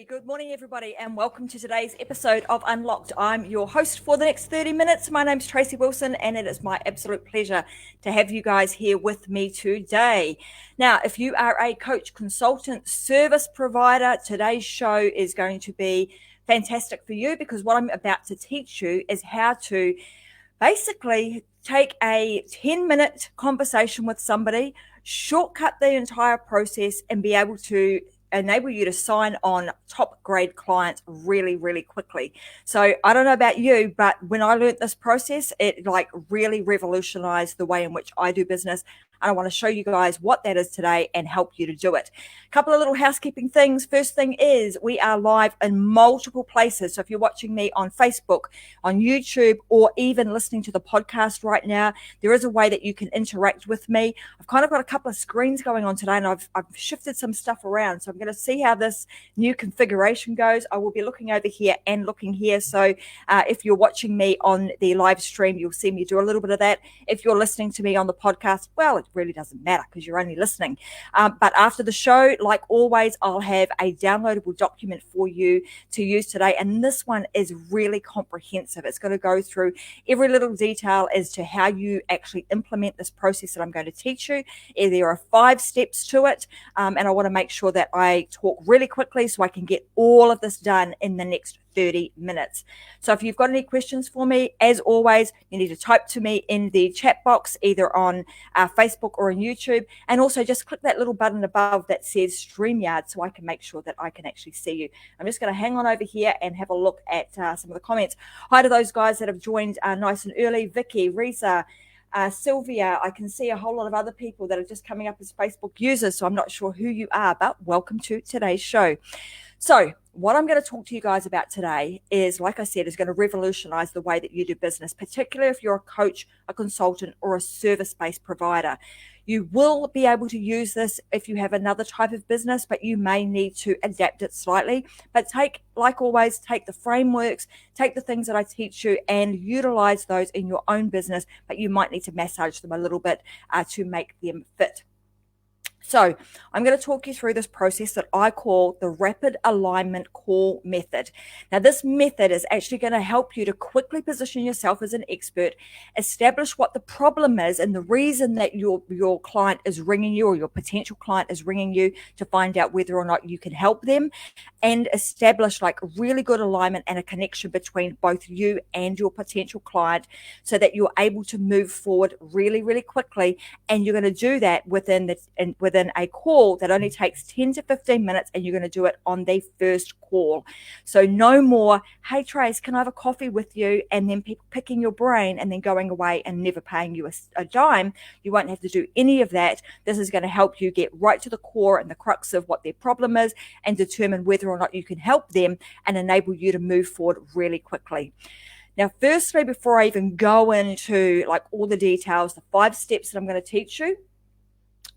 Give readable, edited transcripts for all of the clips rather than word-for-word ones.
Good morning, everybody, and welcome to today's episode of Unlocked. I'm your host for the next 30 minutes. My name's Tracy Wilson, and it is my absolute pleasure to have you guys here with me today. Now, if you are a coach, consultant, service provider, today's show is going to be fantastic for you because what I'm about to teach you is how to basically take a 10-minute conversation with somebody, shortcut the entire process, and be able to enable you to sign on top grade clients really, really quickly. So I don't know about you, but when I learned this process, it really revolutionized the way in which I do business. I want to show you guys what that is today and help you to do it. A couple of little housekeeping things. First thing is we are live in multiple places. So if you're watching me on Facebook, on YouTube, or even listening to the podcast right now, there is a way that you can interact with me. I've kind of got a couple of screens going on today, and I've shifted some stuff around. So I'm going to see how this new configuration goes. I will be looking over here and looking here. So if you're watching me on the live stream, you'll see me do a little bit of that. If you're listening to me on the podcast, well, it really doesn't matter because you're only listening. But after the show, like always, I'll have a downloadable document for you to use today. And this one is really comprehensive. It's going to go through every little detail as to how you actually implement this process that I'm going to teach you. There are 5 steps to it. And I want to make sure that I talk really quickly so I can get all of this done in the next 30 minutes. So if you've got any questions for me, as always, you need to type to me in the chat box, either on Facebook or on YouTube. And also just click that little button above that says StreamYard so I can make sure that I can actually see you. I'm just going to hang on over here and have a look at some of the comments. Hi to those guys that have joined nice and early. Vicky, Risa, Sylvia. I can see a whole lot of other people that are just coming up as Facebook users, so I'm not sure who you are, but welcome to today's show. So what I'm going to talk to you guys about today is, like I said, is going to revolutionize the way that you do business, particularly if you're a coach, a consultant, or a service-based provider. You will be able to use this if you have another type of business, but you may need to adapt it slightly. But like always, take the frameworks, take the things that I teach you and utilize those in your own business, but you might need to massage them a little bit to make them fit. So I'm going to talk you through this process that I call the rapid alignment call method. Now, this method is actually going to help you to quickly position yourself as an expert, establish what the problem is and the reason that your client is ringing you, or your potential client is ringing you, to find out whether or not you can help them, and establish really good alignment and a connection between both you and your potential client so that you're able to move forward really, really quickly. And you're going to do that within a call that only takes 10 to 15 minutes, and you're going to do it on the first call. So no more, hey Trace, can I have a coffee with you? And then picking your brain and then going away and never paying you a dime. You won't have to do any of that. This is going to help you get right to the core and the crux of what their problem is and determine whether or not you can help them and enable you to move forward really quickly. Now, firstly, before I even go into all the details, the 5 steps that I'm going to teach you,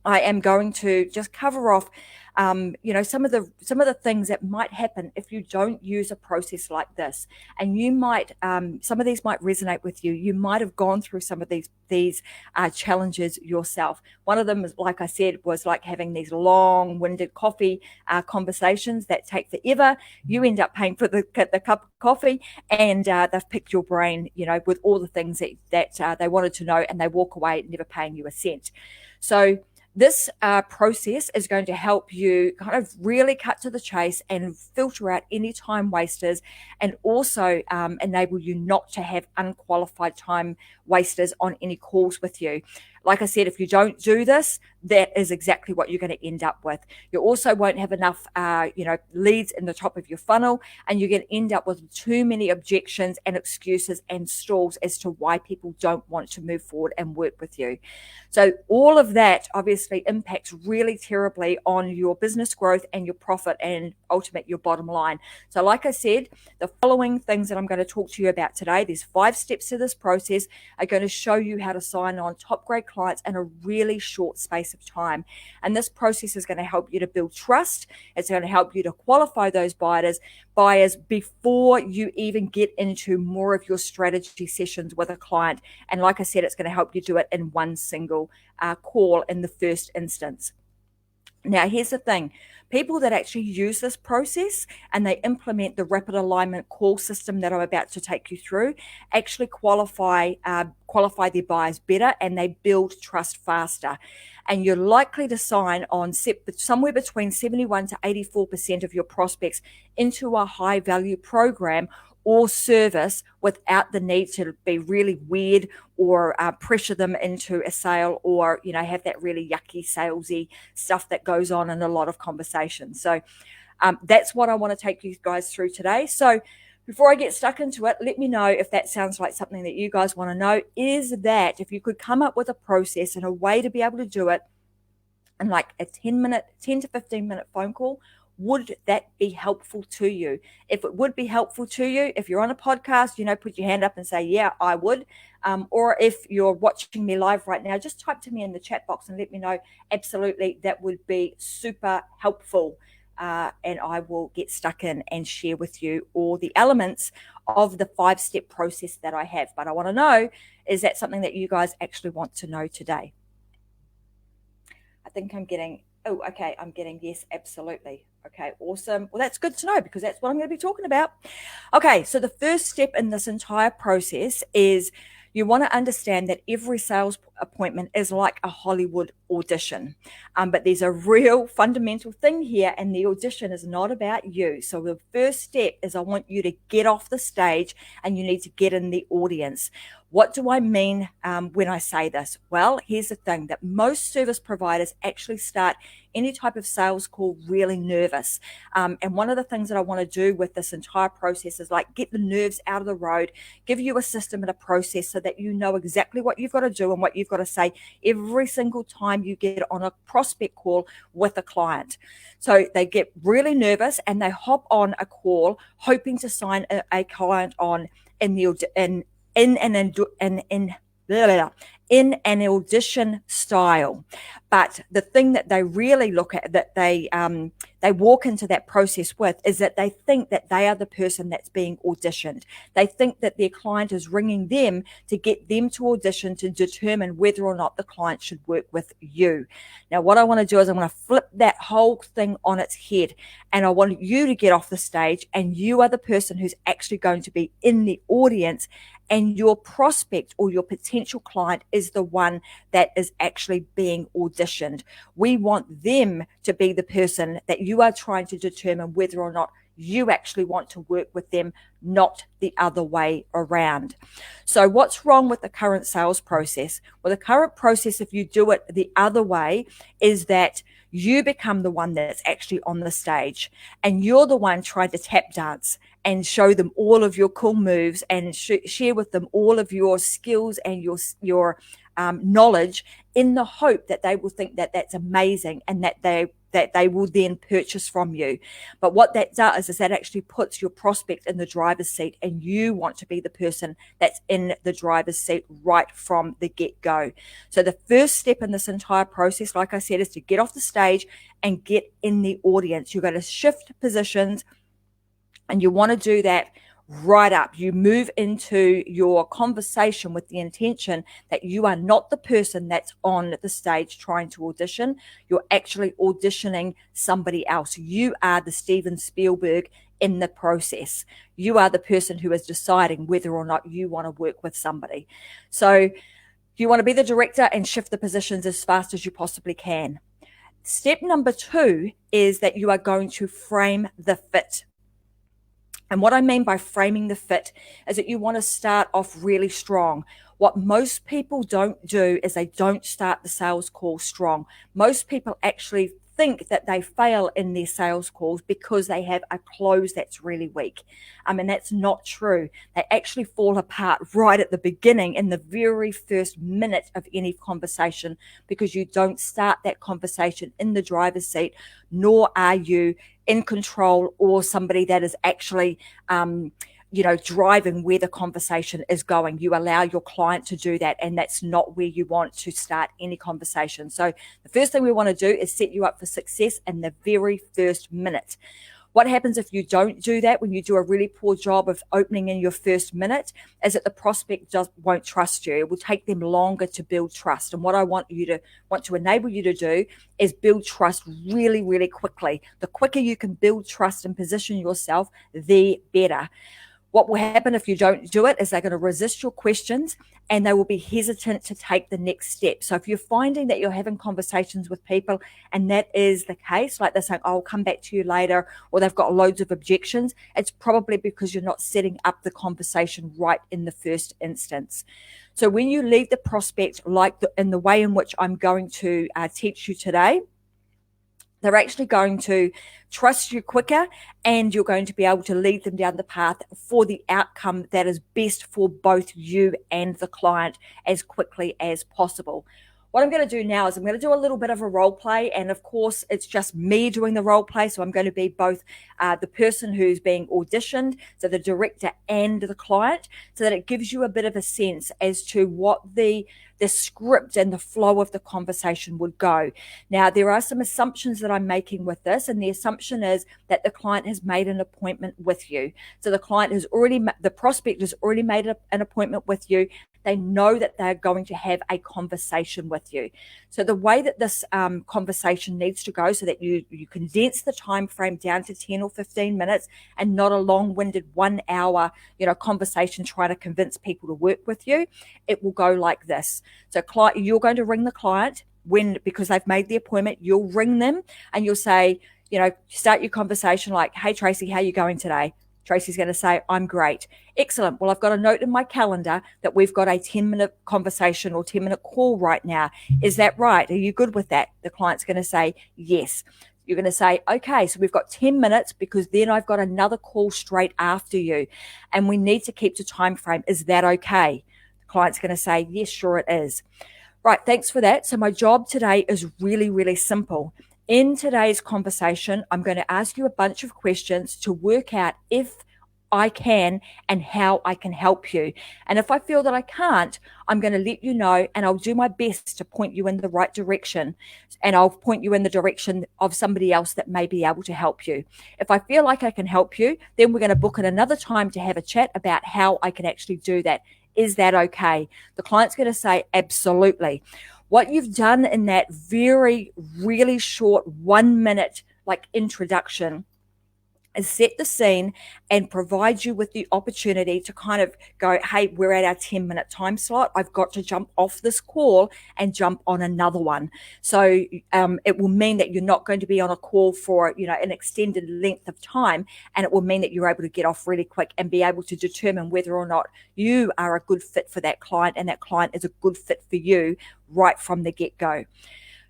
I am going to just cover off, some of the things that might happen if you don't use a process like this. And you might, some of these might resonate with you. You might have gone through some of these challenges yourself. One of them, like I said, was like having these long-winded coffee conversations that take forever. You end up paying for the cup of coffee, and they've picked your brain, with all the things that they wanted to know, and they walk away never paying you a cent. So this process is going to help you kind of really cut to the chase and filter out any time wasters, and also enable you not to have unqualified time wasters on any calls with you. Like I said, if you don't do this, that is exactly what you're going to end up with. You also won't have enough, leads in the top of your funnel, and you're going to end up with too many objections and excuses and stalls as to why people don't want to move forward and work with you. So all of that obviously impacts really terribly on your business growth and your profit and ultimately your bottom line. So like I said, the following things that I'm going to talk to you about today, there's 5 steps to this process, are going to show you how to sign on top grade clients in a really short space of time. And this process is going to help you to build trust. It's going to help you to qualify those buyers before you even get into more of your strategy sessions with a client. And like I said, it's going to help you do it in one single call in the first instance. Now, here's the thing. People that actually use this process and they implement the rapid alignment call system that I'm about to take you through actually qualify their buyers better, and they build trust faster. And you're likely to sign on somewhere between 71 to 84% of your prospects into a high value program or service without the need to be really weird or pressure them into a sale, or have that really yucky salesy stuff that goes on in a lot of conversations. So that's what I want to take you guys through today. So before I get stuck into it, let me know if that sounds like something that you guys want to know. Is that if you could come up with a process and a way to be able to do it in like a 10 to 15 minute phone call, would that be helpful to you? If it would be helpful to you, if you're on a podcast, put your hand up and say, yeah, I would. Or if you're watching me live right now, just type to me in the chat box and let me know. Absolutely, that would be super helpful. And I will get stuck in and share with you all the elements of the 5-step process that I have. But I want to know, is that something that you guys actually want to know today? I think I'm getting, I'm getting yes, absolutely. Okay, awesome. Well, that's good to know because that's what I'm going to be talking about. Okay, so the first step in this entire process is you want to understand that every sales appointment is like a Hollywood audition. But there's a real fundamental thing here, and the audition is not about you. So the first step is I want you to get off the stage and you need to get in the audience. What do I mean when I say this? Well, here's the thing, that most service providers actually start any type of sales call really nervous. And one of the things that I want to do with this entire process is like get the nerves out of the road, give you a system and a process so that you know exactly what you've got to do and what you've got to say every single time you get on a prospect call with a client. So they get really nervous and they hop on a call hoping to sign a client on in an audition style. But the thing that they really look at, that they walk into that process with, is that they think that they are the person that's being auditioned. They think that their client is ringing them to get them to audition to determine whether or not the client should work with you. Now, what I want to do is I want to flip that whole thing on its head, and I want you to get off the stage, and you are the person who's actually going to be in the audience, and your prospect or your potential client is the one that is actually being auditioned. We want them to be the person that you are trying to determine whether or not you actually want to work with them, not the other way around. So what's wrong with the current sales process? Well, the current process, if you do it the other way, is that you become the one that's actually on the stage, and you're the one trying to tap dance and show them all of your cool moves and share with them all of your skills and your knowledge, in the hope that they will think that that's amazing and that they will then purchase from you. But what that does is that actually puts your prospect in the driver's seat, and you want to be the person that's in the driver's seat right from the get-go. So the first step in this entire process, like I said, is to get off the stage and get in the audience. You're going to shift positions, and you want to do that right up. You move into your conversation with the intention that you are not the person that's on the stage trying to audition. You're actually auditioning somebody else. You are the Steven Spielberg in the process. You are the person who is deciding whether or not you want to work with somebody. So you want to be the director and shift the positions as fast as you possibly can. Step number 2 is that you are going to frame the fit. And what I mean by framing the fit is that you want to start off really strong. What most people don't do is they don't start the sales call strong. Most people actually think that they fail in their sales calls because they have a close that's really weak. And that's not true. They actually fall apart right at the beginning, in the very first minute of any conversation, because you don't start that conversation in the driver's seat, nor are you in control or somebody that is actually driving where the conversation is going. You allow your client to do that, and that's not where you want to start any conversation. So the first thing we want to do is set you up for success in the very first minute. What happens if you don't do that, when you do a really poor job of opening in your first minute, is that the prospect just won't trust you. It will take them longer to build trust. And what I want to enable you to do is build trust really, really quickly. The quicker you can build trust and position yourself, the better. What will happen if you don't do it is they're going to resist your questions and they will be hesitant to take the next step. So if you're finding that you're having conversations with people and that is the case, like they're saying, oh, I'll come back to you later, or they've got loads of objections, it's probably because you're not setting up the conversation right in the first instance. So when you lead the prospect in the way in which I'm going to teach you today, they're actually going to trust you quicker, and you're going to be able to lead them down the path for the outcome that is best for both you and the client as quickly as possible. What I'm going to do now is I'm going to do a little bit of a role play, and of course it's just me doing the role play, so I'm going to be both the person who's being auditioned, so the director and the client, so that it gives you a bit of a sense as to what the script and the flow of the conversation would go. Now, there are some assumptions that I'm making with this, and the assumption is that the client has made an appointment with you. So the prospect has already made an appointment with you. They know that they're going to have a conversation with you. So the way that this conversation needs to go, so that you condense the time frame down to 10 or 15 minutes and not a long-winded 1 hour, conversation trying to convince people to work with you, it will go like this. So you're going to ring the client because they've made the appointment. You'll ring them and you'll say, start your conversation like, hey, Tracy, how are you going today? Tracy's going to say, I'm great. Excellent. Well, I've got a note in my calendar that we've got a 10-minute conversation or 10-minute call right now. Is that right? Are you good with that? The client's going to say, yes. You're going to say, okay, so we've got 10 minutes because then I've got another call straight after you and we need to keep to time frame. Is that okay? The client's going to say, yes, sure it is. Right, thanks for that. So my job today is really, really simple. In today's conversation, I'm going to ask you a bunch of questions to work out if I can and how I can help you. And if I feel that I can't, I'm going to let you know, and I'll do my best to point you in the right direction. And I'll point you in the direction of somebody else that may be able to help you. If I feel like I can help you, then we're going to book in another time to have a chat about how I can actually do that. Is that okay? The client's going to say, absolutely. What you've done in that very, really short 1 minute introduction is set the scene and provide you with the opportunity to kind of go, hey, we're at our 10-minute time slot. I've got to jump off this call and jump on another one. So it will mean that you're not going to be on a call for, an extended length of time. And it will mean that you're able to get off really quick and be able to determine whether or not you are a good fit for that client and that client is a good fit for you right from the get-go.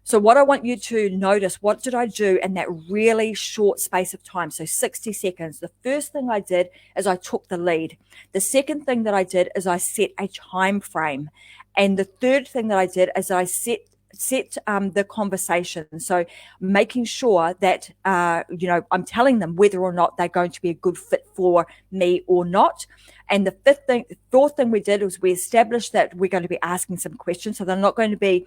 So what I want you to notice, what did I do in that really short space of time? So 60 seconds. The first thing I did is I took the lead. The second thing that I did is I set a time frame. And the third thing that I did is I set the conversation. So making sure that, I'm telling them whether or not they're going to be a good fit for me or not. And the fourth thing we did was we established that we're going to be asking some questions. So they're not going to be,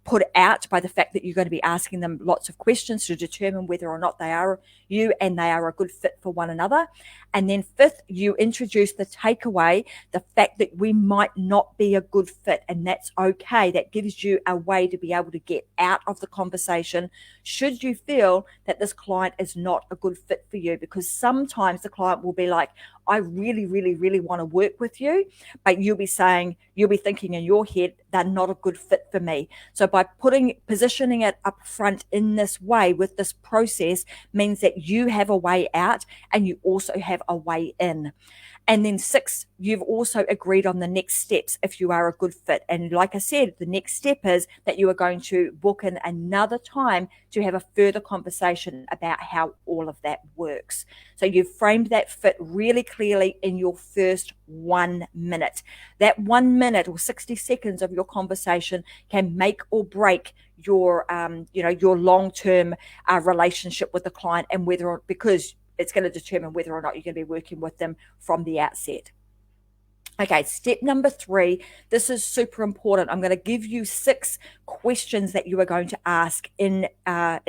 put out by the fact that you're going to be asking them lots of questions to determine whether or not they are a good fit for one another. And then fifth, you introduce the takeaway, the fact that we might not be a good fit, and that's okay. That gives you a way to be able to get out of the conversation should you feel that this client is not a good fit for you, because sometimes the client will be like, I really, really, really want to work with you, but you'll be thinking in your head, they're not a good fit for me. So by positioning it up front in this way with this process means that you have a way out and you also have a way in. And then 6, you've also agreed on the next steps if you are a good fit. And like I said, the next step is that you are going to book in another time to have a further conversation about how all of that works. So you've framed that fit really clearly in your first 1 minute. That 1 minute or 60 seconds of your conversation can make or break your long-term relationship with the client, and because it's going to determine whether or not you're going to be working with them from the outset. Okay, step number 3, this is super important. I'm going to give you 6 questions that you are going to ask in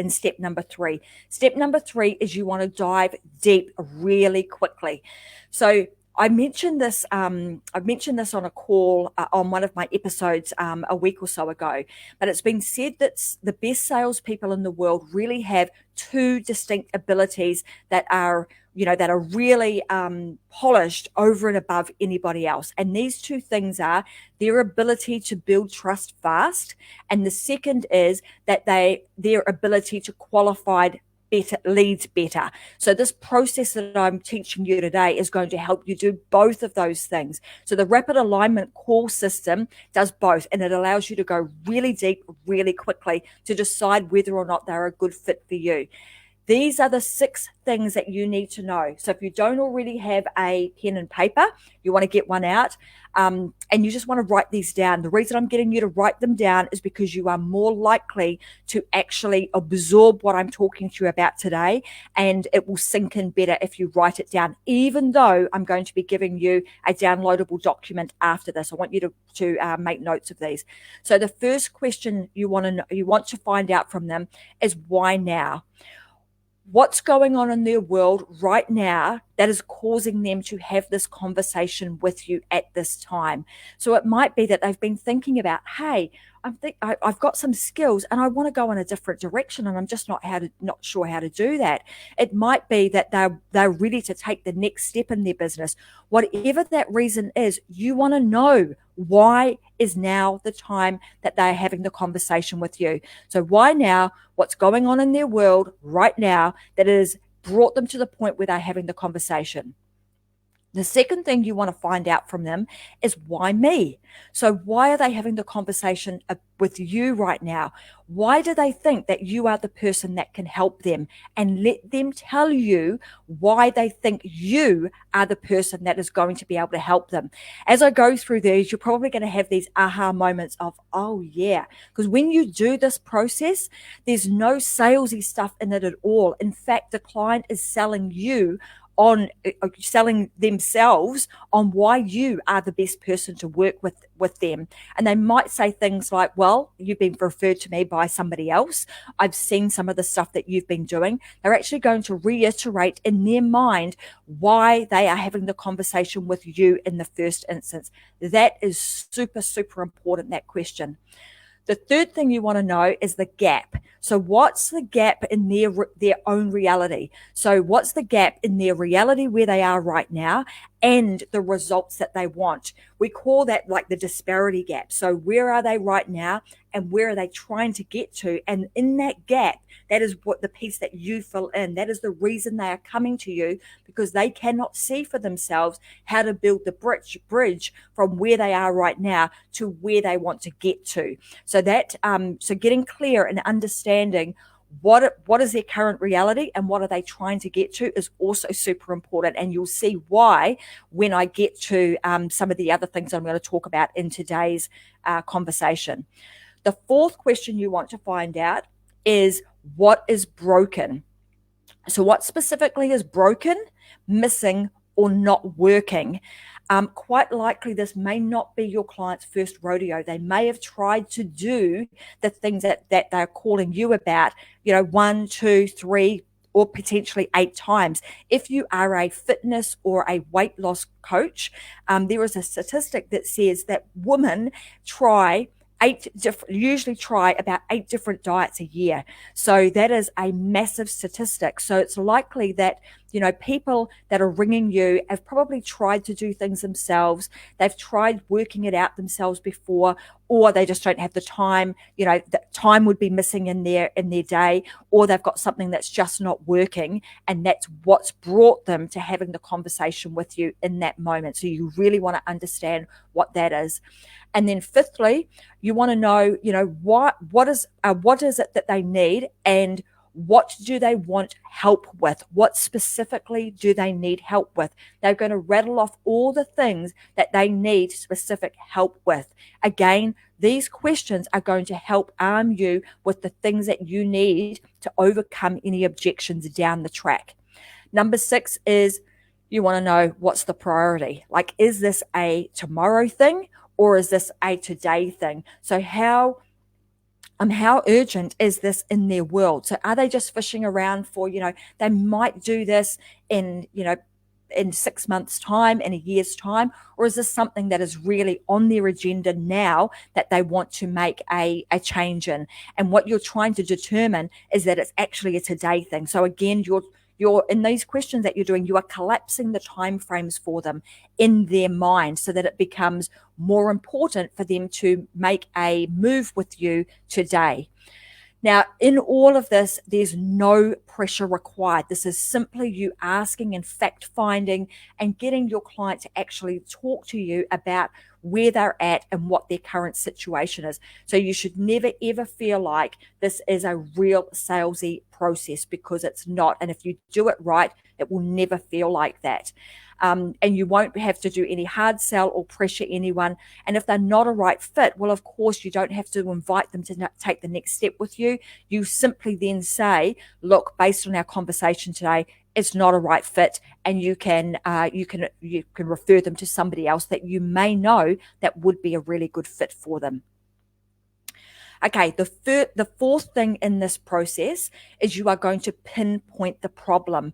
step number 3. Step number 3 is you want to dive deep really quickly. So I mentioned this. I've mentioned this on a call on one of my episodes a week or so ago. But it's been said that the best salespeople in the world really have 2 distinct abilities that are really polished over and above anybody else. And these 2 things are their ability to build trust fast, and the second is that their ability to qualify leads better. So this process that I'm teaching you today is going to help you do both of those things. So the rapid alignment call system does both, and it allows you to go really deep, really quickly to decide whether or not they're a good fit for you. These are the 6 things that you need to know. So if you don't already have a pen and paper, you want to get one out, and you just want to write these down. The reason I'm getting you to write them down is because you are more likely to actually absorb what I'm talking to you about today, and it will sink in better if you write it down, even though I'm going to be giving you a downloadable document after this. I want you to make notes of these. So the first question you want to find out from them is, why now? What's going on in their world right now that is causing them to have this conversation with you at this time? So it might be that they've been thinking about, hey, I've got some skills and I want to go in a different direction, and I'm just not sure how to do that. It might be that they're ready to take the next step in their business. Whatever that reason is, you want to know why is now the time that they're having the conversation with you. So why now? What's going on in their world right now that has brought them to the point where they're having the conversation? The second thing you want to find out from them is, why me? So why are they having the conversation with you right now? Why do they think that you are the person that can help them? And let them tell you why they think you are the person that is going to be able to help them. As I go through these, you're probably going to have these aha moments of, oh yeah, because when you do this process, there's no salesy stuff in it at all. In fact, the client is selling themselves on why you are the best person to work with them. And they might say things like, well, you've been referred to me by somebody else. I've seen some of the stuff that you've been doing. They're actually going to reiterate in their mind why they are having the conversation with you in the first instance. That is super, super important, that question. The third thing you want to know is the gap. So what's the gap in their own reality? So what's the gap in their reality where they are right now and the results that they want? We call that like the disparity gap. So where are they right now and where are they trying to get to? And in that gap, that is what the piece that you fill in. That is the reason they are coming to you, because they cannot see for themselves how to build the bridge from where they are right now to where they want to get to. So that, so getting clear and understanding what is their current reality and what are they trying to get to is also super important. And you'll see why when I get to some of the other things I'm going to talk about in today's conversation. The fourth question you want to find out is, what is broken? So what specifically is broken, missing, or not working? Quite likely this may not be your client's first rodeo. They may have tried to do the things that they're calling you about, 1, 2, 3, or potentially 8 times. If you are a fitness or a weight loss coach, there is a statistic that says that women usually try about 8 different diets a year. So that is a massive statistic. So it's likely that, people that are ringing you have probably tried to do things themselves. They've tried working it out themselves before, or they just don't have the time. That time would be missing in their day, or they've got something that's just not working. And that's what's brought them to having the conversation with you in that moment. So you really want to understand what that is. And then fifthly, you want to know, what is it that they need, and what do they want help with? What specifically do they need help with? They're going to rattle off all the things that they need specific help with. Again, these questions are going to help arm you with the things that you need to overcome any objections down the track. Number 6 is, You want to know what's the priority. Like, is this a tomorrow thing or is this a today thing? So how urgent is this in their world? So are they just fishing around for, they might do this in, in 6 months' time, in a year's time, or is this something that is really on their agenda now that they want to make a change in? And what you're trying to determine is that it's actually a today thing. So again, you're in these questions that you're doing, you are collapsing the time frames for them in their mind so that it becomes more important for them to make a move with you today. Now, in all of this, there's no pressure required. This is simply you asking and fact finding and getting your client to actually talk to you about where they're at and what their current situation is. So you should never, ever feel like this is a real salesy process, because it's not. And if you do it right, it will never feel like that. And you won't have to do any hard sell or pressure anyone. And if they're not a right fit, well, of course, you don't have to invite them to take the next step with you. You simply then say, look, based on our conversation today, it's not a right fit, and you can refer them to somebody else that you may know that would be a really good fit for them. Okay, the fourth thing in this process is you are going to pinpoint the problem.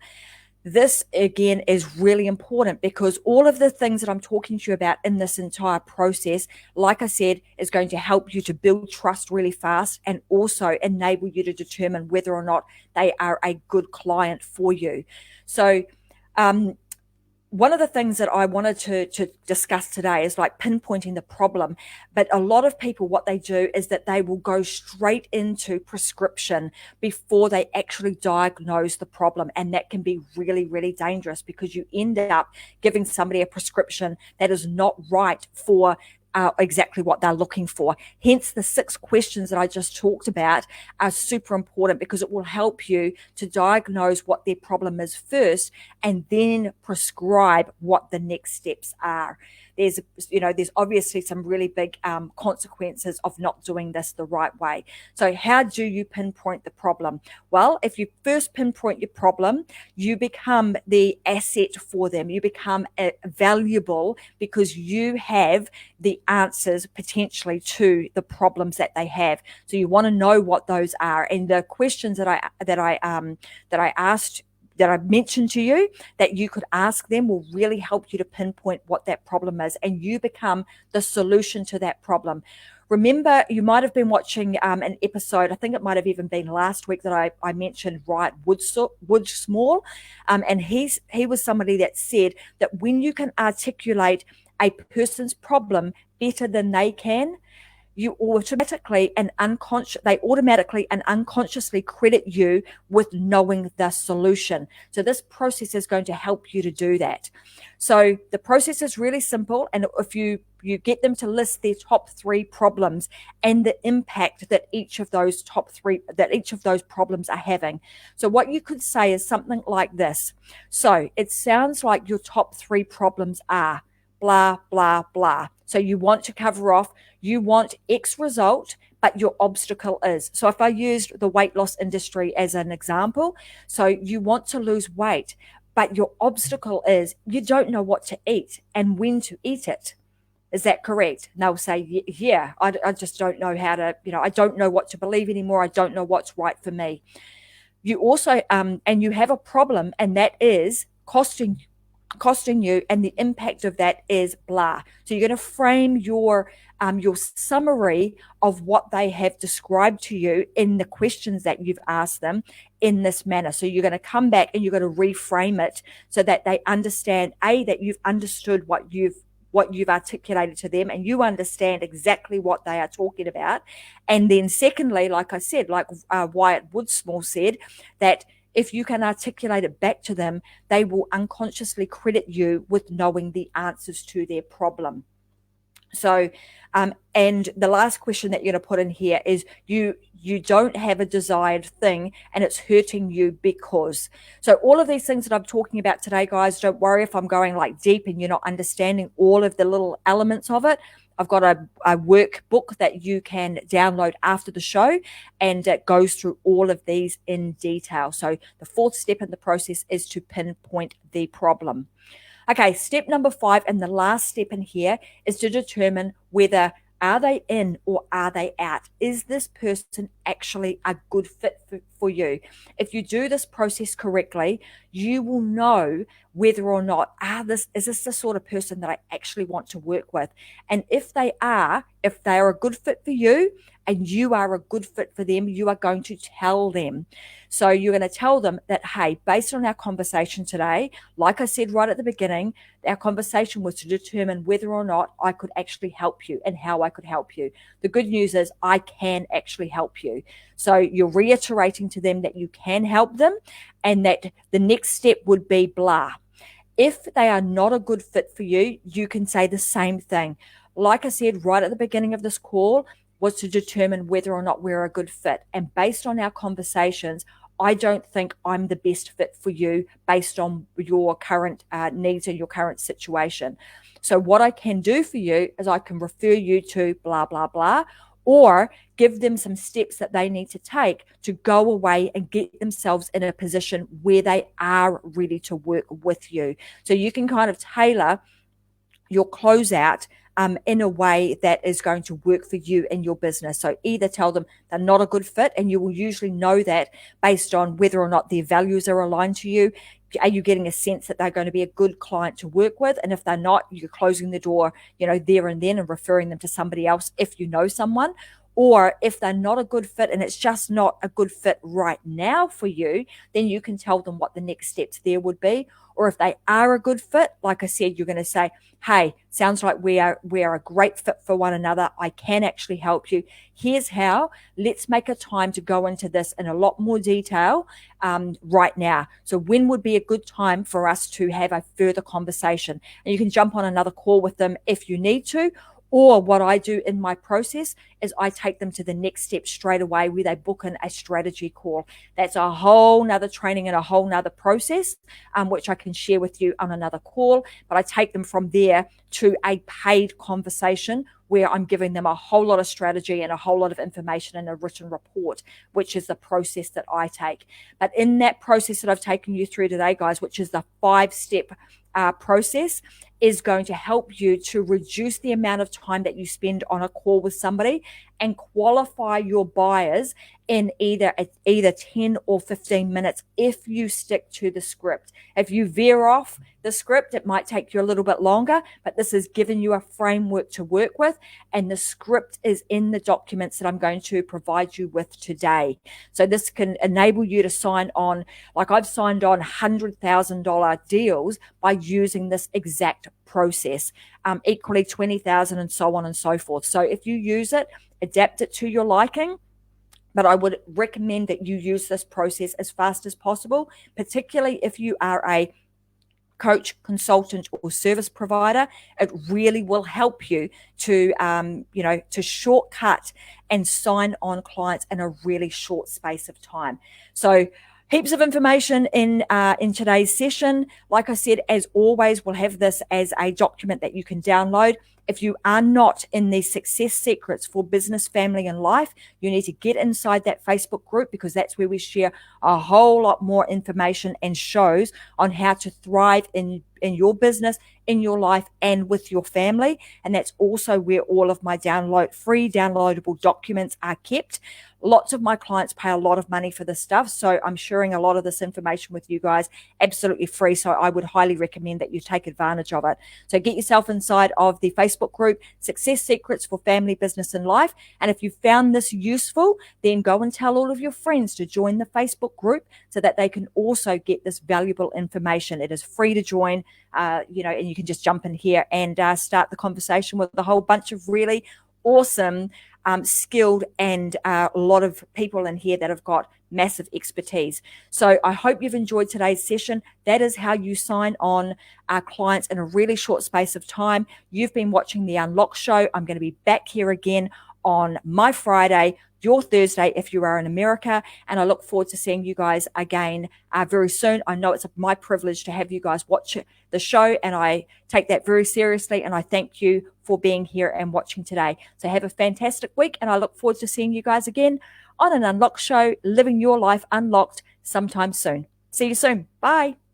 This, again, is really important, because all of the things that I'm talking to you about in this entire process, like I said, is going to help you to build trust really fast and also enable you to determine whether or not they are a good client for you. So, one of the things that I wanted to discuss today is like pinpointing the problem. But a lot of people, what they do is that they will go straight into prescription before they actually diagnose the problem. And that can be really, really dangerous, because you end up giving somebody a prescription that is not right for exactly what they're looking for. Hence, the 6 questions that I just talked about are super important, because it will help you to diagnose what their problem is first and then prescribe what the next steps are. There's obviously some really big consequences of not doing this the right way. So how do you pinpoint the problem? Well, if you first pinpoint your problem, you become the asset for them. You become valuable, because you have the answers potentially to the problems that they have. So you want to know what those are. And the questions that I mentioned to you that you could ask them will really help you to pinpoint what that problem is, and you become the solution to that problem. Remember, you might have been watching an episode, I think it might have even been last week, that I mentioned Wright Woodsmall, and he was somebody that said that when you can articulate a person's problem better than they can, they automatically and unconsciously credit you with knowing the solution. So this process is going to help you to do that. So the process is really simple, and if you get them to list their top 3 problems and the impact that each of those problems are having. So what you could say is something like this. So it sounds like your top 3 problems are blah, blah, blah. So you want to cover off, you want X result, but your obstacle is. So if I used the weight loss industry as an example, so you want to lose weight, but your obstacle is you don't know what to eat and when to eat it. Is that correct? And they'll say, yeah, I just don't know how to, I don't know what to believe anymore. I don't know what's right for me. You also, and you have a problem, and that is costing you, and the impact of that is blah. So you're going to frame your summary of what they have described to you in the questions that you've asked them in this manner. So you're going to come back and you're going to reframe it so that they understand, that you've understood what you've articulated to them, and you understand exactly what they are talking about. And then secondly, like I said, like Wyatt Woodsmall said, that if you can articulate it back to them, they will unconsciously credit you with knowing the answers to their problem. So, and the last question that you're going to put in here is you don't have a desired thing and it's hurting you because. So all of these things that I'm talking about today, guys, don't worry if I'm going like deep and you're not understanding all of the little elements of it. I've got a workbook that you can download after the show, and it goes through all of these in detail. So the fourth step in the process is to pinpoint the problem. Okay, step number 5, and the last step in here, is to determine whether are they in or are they out? Is this person actually a good fit for you? If you do this process correctly, you will know whether or not is this the sort of person that I actually want to work with? And if they are a good fit for you and you are a good fit for them, you are going to tell them. So you're going to tell them that, hey, based on our conversation today, like I said right at the beginning, our conversation was to determine whether or not I could actually help you and how I could help you. The good news is I can actually help you. So you're reiterating to them that you can help them and that the next step would be blah. If they are not a good fit for you, you can say the same thing. Like I said right at the beginning of this call, was to determine whether or not we're a good fit. And based on our conversations, I don't think I'm the best fit for you based on your current needs and your current situation. So what I can do for you is I can refer you to blah, blah, blah, or give them some steps that they need to take to go away and get themselves in a position where they are ready to work with you. So you can kind of tailor your closeout in a way that is going to work for you and your business. So either tell them they're not a good fit, and you will usually know that based on whether or not their values are aligned to you. Are you getting a sense that they're going to be a good client to work with? And if they're not, you're closing the door, there and then, and referring them to somebody else if you know someone. Or if they're not a good fit and it's just not a good fit right now for you, then you can tell them what the next steps there would be. Or if they are a good fit, like I said, you're going to say, hey, sounds like we are a great fit for one another. I can actually help you. Here's how. Let's make a time to go into this in a lot more detail right now. So when would be a good time for us to have a further conversation? And you can jump on another call with them if you need to. Or what I do in my process is I take them to the next step straight away, where they book in a strategy call. That's a whole nother training and a whole nother process, which I can share with you on another call. But I take them from there to a paid conversation where I'm giving them a whole lot of strategy and a whole lot of information in a written report, which is the process that I take. But in that process that I've taken you through today, guys, which is the 5-step process, is going to help you to reduce the amount of time that you spend on a call with somebody and qualify your buyers in either 10 or 15 minutes if you stick to the script. If you veer off the script, it might take you a little bit longer, but this is giving you a framework to work with, and the script is in the documents that I'm going to provide you with today. So this can enable you to sign on, like I've signed on $100,000 deals by using this exact process, equally 20,000 and so on and so forth. So if you use it, adapt it to your liking. But I would recommend that you use this process as fast as possible, particularly if you are a coach, consultant, or service provider. It really will help you to, to shortcut and sign on clients in a really short space of time. So heaps of information in today's session. Like I said, as always, we'll have this as a document that you can download. If you are not in the Success Secrets for Business, Family, and Life, you need to get inside that Facebook group, because that's where we share a whole lot more information and shows on how to thrive in your business, in your life, and with your family. And that's also where all of my free downloadable documents are kept. Lots of my clients pay a lot of money for this stuff, so I'm sharing a lot of this information with you guys absolutely free. So I would highly recommend that you take advantage of it. So get yourself inside of the Facebook group, Success Secrets for Family, Business, and Life. And if you found this useful, then go and tell all of your friends to join the Facebook group so that they can also get this valuable information. It is free to join, and you can just jump in here and start the conversation with a whole bunch of really awesome, skilled, and a lot of people in here that have got massive expertise. So I hope you've enjoyed today's session. That is how you sign on our clients in a really short space of time. You've been watching The Unlock Show. I'm going to be back here again on my Friday, your Thursday if you are in America. And I look forward to seeing you guys again very soon. I know it's my privilege to have you guys watch the show, and I take that very seriously. And I thank you for being here and watching today. So have a fantastic week, and I look forward to seeing you guys again on an Unlocked show, living your life unlocked sometime soon. See you soon. Bye.